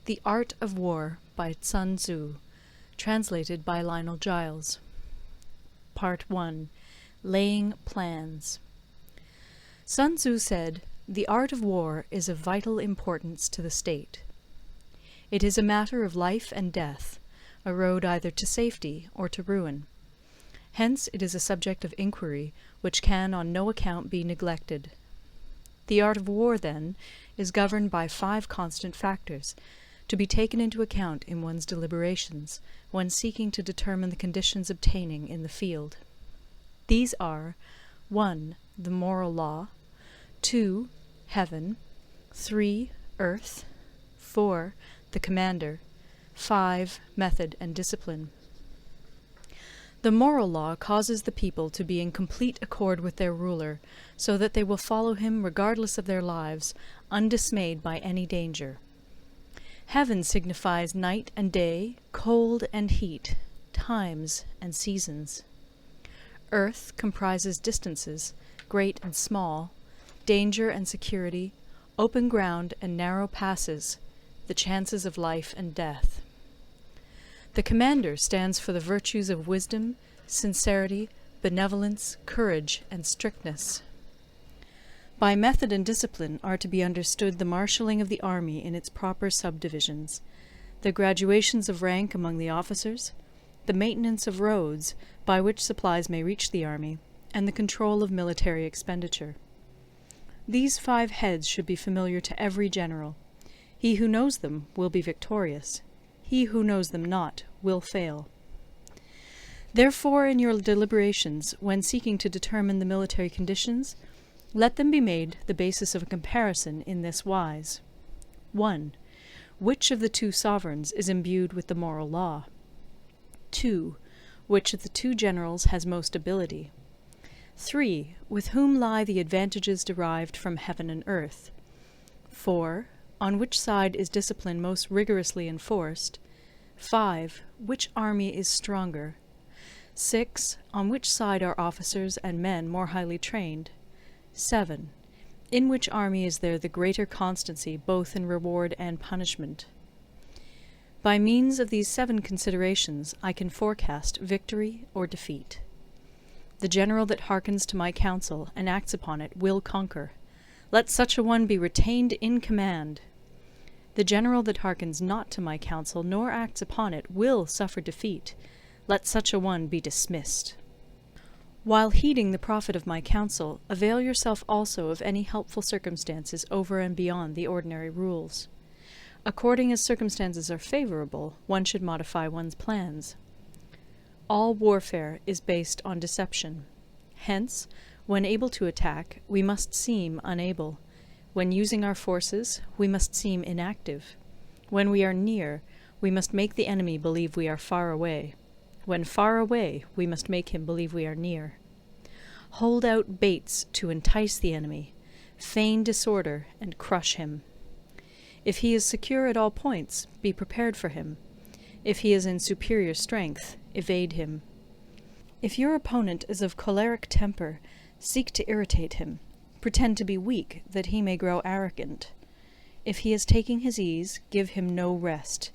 The Art of War by Sun Tzu, translated by Lionel Giles. Part 1. Laying Plans. Sun Tzu said, "The art of war is of vital importance to the state. It is a matter of life and death, a road either to safety or to ruin. Hence it is a subject of inquiry which can on no account be neglected. The art of war, then, is governed by 5 constant factors, to be taken into account in one's deliberations, when seeking to determine the conditions obtaining in the field. These are 1. The moral law, 2. Heaven, 3. Earth, 4. The commander, 5. Method and discipline. The moral law causes the people to be in complete accord with their ruler, so that they will follow him regardless of their lives, undismayed by any danger. Heaven signifies night and day, cold and heat, times and seasons. Earth comprises distances, great and small, danger and security, open ground and narrow passes, the chances of life and death. The commander stands for the virtues of wisdom, sincerity, benevolence, courage, and strictness. By method and discipline are to be understood the marshalling of the army in its proper subdivisions, the graduations of rank among the officers, the maintenance of roads by which supplies may reach the army, and the control of military expenditure. These 5 heads should be familiar to every general. He who knows them will be victorious. He who knows them not will fail. Therefore, in your deliberations, when seeking to determine the military conditions, let them be made the basis of a comparison in this wise. 1. Which of the 2 sovereigns is imbued with the moral law? 2. Which of the 2 generals has most ability? 3. With whom lie the advantages derived from heaven and earth? 4. On which side is discipline most rigorously enforced? 5. Which army is stronger? 6. On which side are officers and men more highly trained? 7. In which army is there the greater constancy both in reward and punishment? By means of these 7 considerations I can forecast victory or defeat. The general that hearkens to my counsel and acts upon it will conquer. Let such a one be retained in command. The general that hearkens not to my counsel nor acts upon it will suffer defeat. Let such a one be dismissed. While heeding the profit of my counsel, avail yourself also of any helpful circumstances over and beyond the ordinary rules. According as circumstances are favorable, one should modify one's plans. All warfare is based on deception. Hence, when able to attack, we must seem unable. When using our forces, we must seem inactive. When we are near, we must make the enemy believe we are far away. When far away, we must make him believe we are near. Hold out baits to entice the enemy. Feign disorder and crush him. If he is secure at all points, be prepared for him. If he is in superior strength, evade him. If your opponent is of choleric temper, seek to irritate him. Pretend to be weak, that he may grow arrogant. If he is taking his ease, give him no rest.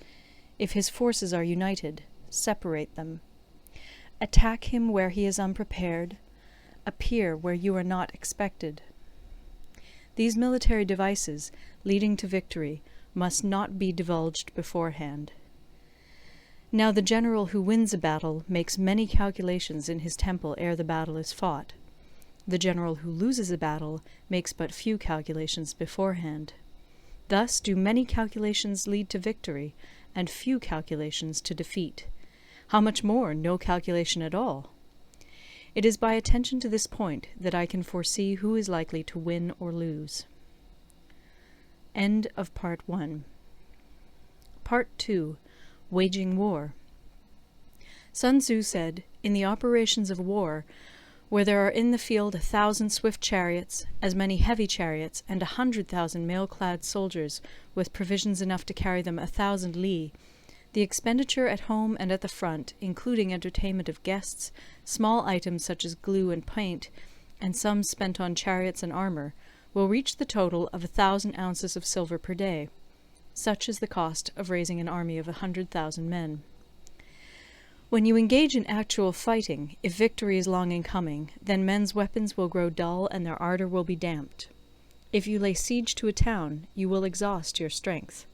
If his forces are united, separate them. Attack him where he is unprepared. Appear where you are not expected. These military devices, leading to victory, must not be divulged beforehand. Now the general who wins a battle makes many calculations in his temple ere the battle is fought. The general who loses a battle makes but few calculations beforehand. Thus do many calculations lead to victory, and few calculations to defeat. How much more no calculation at all? It is by attention to this point that I can foresee who is likely to win or lose. End of Part 1. Part 2. Waging War. Sun Tzu said, "In the operations of war, where there are in the field 1,000 swift chariots, as many heavy chariots, and 100,000 mail-clad soldiers, with provisions enough to carry them 1,000 li, the expenditure at home and at the front, including entertainment of guests, small items such as glue and paint, and sums spent on chariots and armour, will reach the total of 1,000 ounces of silver per day. Such is the cost of raising an army of 100,000 men. When you engage in actual fighting, if victory is long in coming, then men's weapons will grow dull and their ardour will be damped. If you lay siege to a town, you will exhaust your strength.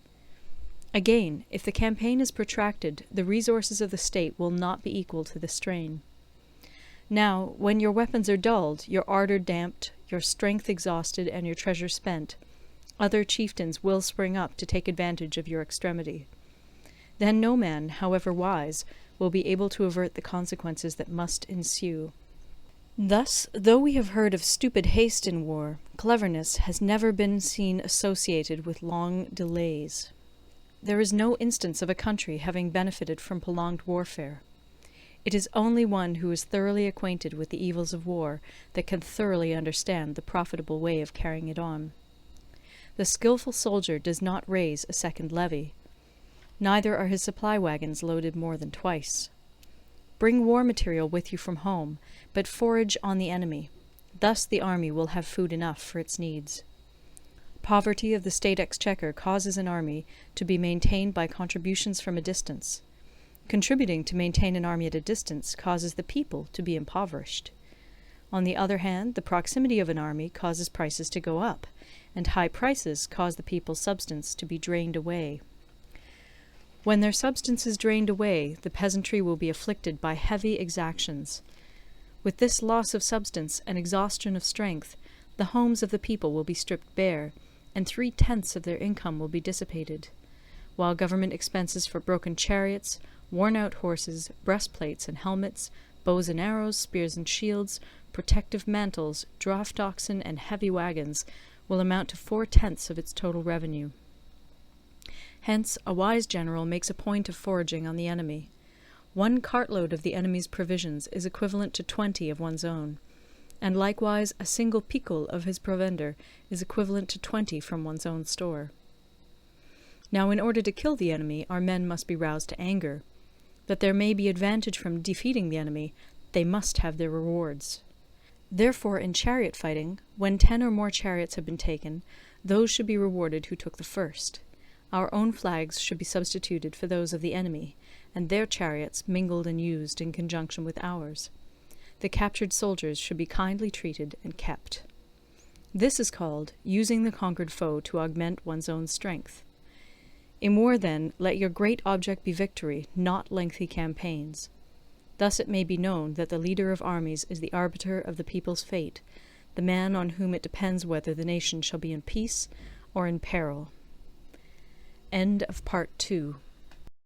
Again, if the campaign is protracted, the resources of the state will not be equal to the strain. Now, when your weapons are dulled, your ardour damped, your strength exhausted, and your treasure spent, other chieftains will spring up to take advantage of your extremity. Then no man, however wise, will be able to avert the consequences that must ensue. Thus, though we have heard of stupid haste in war, cleverness has never been seen associated with long delays. There is no instance of a country having benefited from prolonged warfare. It is only one who is thoroughly acquainted with the evils of war that can thoroughly understand the profitable way of carrying it on. The skilful soldier does not raise a second levy. Neither are his supply wagons loaded more than twice. Bring war material with you from home, but forage on the enemy. Thus the army will have food enough for its needs. Poverty of the state exchequer causes an army to be maintained by contributions from a distance. Contributing to maintain an army at a distance causes the people to be impoverished. On the other hand, the proximity of an army causes prices to go up, and high prices cause the people's substance to be drained away. When their substance is drained away, the peasantry will be afflicted by heavy exactions. With this loss of substance and exhaustion of strength, the homes of the people will be stripped bare, and 3/10 of their income will be dissipated, while government expenses for broken chariots, worn-out horses, breastplates and helmets, bows and arrows, spears and shields, protective mantles, draught oxen, and heavy wagons will amount to 4/10 of its total revenue. Hence, a wise general makes a point of foraging on the enemy. 1 cartload of the enemy's provisions is equivalent to 20 of one's own, and likewise a single picul of his provender is equivalent to 20 from one's own store. Now, in order to kill the enemy, our men must be roused to anger. That there may be advantage from defeating the enemy, they must have their rewards. Therefore, in chariot fighting, when 10 or more chariots have been taken, those should be rewarded who took the first. Our own flags should be substituted for those of the enemy, and their chariots mingled and used in conjunction with ours. The captured soldiers should be kindly treated and kept. This is called using the conquered foe to augment one's own strength. In war, then, let your great object be victory, not lengthy campaigns. Thus it may be known that the leader of armies is the arbiter of the people's fate, the man on whom it depends whether the nation shall be in peace or in peril. End of Part 2.